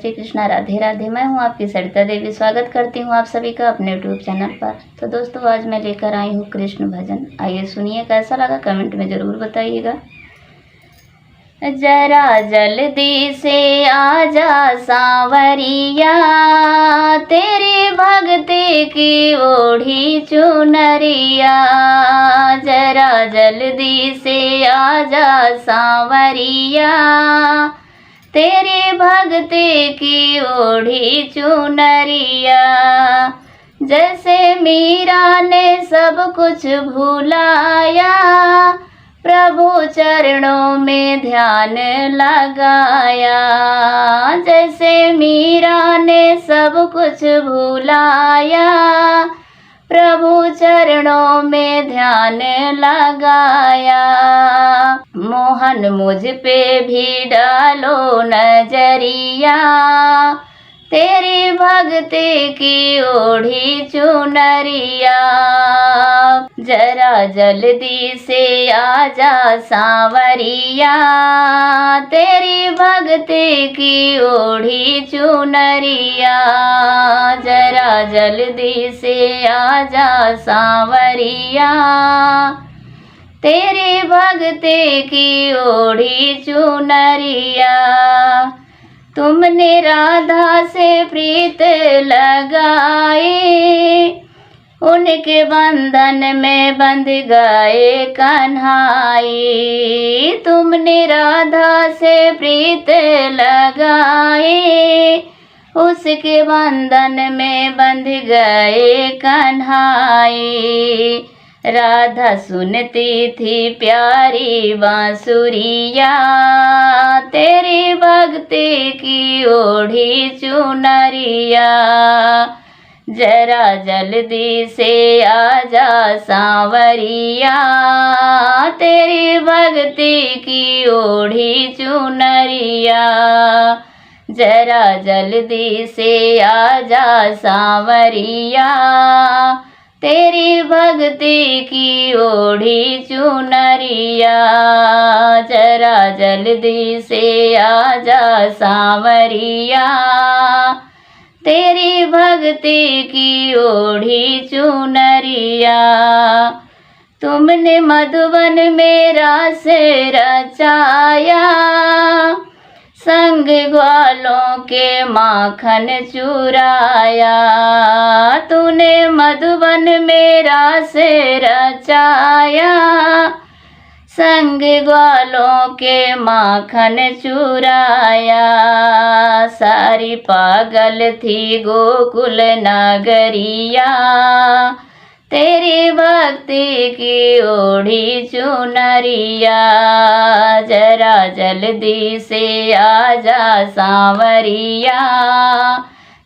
श्री कृष्णा, राधे राधे। मैं हूं आपकी सरिता देवी। स्वागत करती हूं आप सभी का अपने यूट्यूब चैनल पर। तो दोस्तों, आज मैं लेकर आई हूं कृष्ण भजन। आइए सुनिए, कैसा लगा कमेंट में ज़रूर बताइएगा। जरा जल्दी से आजा सांवरिया, तेरी भक्ति की ओढ़ी चुनरिया। जरा जल्दी से आजा सांवरिया, तेरी भक्ति की ओढ़ी चुनरिया। जैसे मीरा ने सब कुछ भुलाया, प्रभु चरणों में ध्यान लगाया। जैसे मीरा ने सब कुछ भुलाया, प्रभु चरणों में ध्यान लगाया। मोहन मुझ पे भी डालो नजरिया, तेरी भक्ति की ओढ़ी चुनरिया। जरा जल्दी से आजा सांवरिया, तेरी भक्ति की ओढ़ी चुनरिया। जरा जल्दी से आजा सांवरिया, तेरी भक्ति की ओढ़ी चुनरिया। तुमने राधा से प्रीत लगाई, उनके बंधन में बंध गए कन्हाई। तुमने राधा से प्रीत लगाई, उसके बंधन में बंध गए कन्हाई। राधा सुनती थी प्यारी बांसुरिया, तेरी भक्ति की ओढ़ी चुनरिया। जरा जल्दी से आजा सांवरिया, तेरी भक्ति की ओढ़ी चुनरिया। जरा जल्दी से आजा सांवरिया, तेरी भक्ति की ओढ़ी चुनरिया। जरा जल्दी से आजा सांवरिया, तेरी भक्ति की ओढ़ी चुनरिया। तुमने मधुवन में रास रचाया, संग ग्वालों के माखन चुराया। तूने मधुवन में रास रचाया, संग ग्वालों के माखन चुराया। सारी पागल थी गोकुल नगरिया, तेरी भक्ति की ओढ़ी चुनरिया। जरा जल्दी से आजा सांवरिया,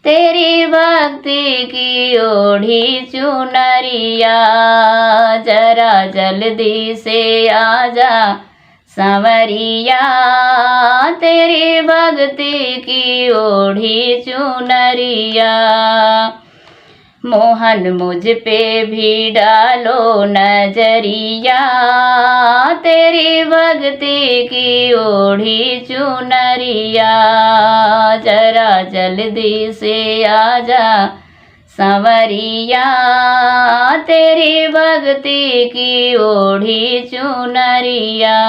तेरी भक्ति की ओढ़ी चुनरिया। जरा जल्दी से आजा सांवरिया, तेरी भक्ति की ओढ़ी चुनरिया। मोहन मुझ पे भी डालो नजरिया, तेरी भक्ति की ओढ़ी चुनरिया। जरा जल्दी से आजा सांवरिया, तेरी भक्ति की ओढ़ी चुनरिया।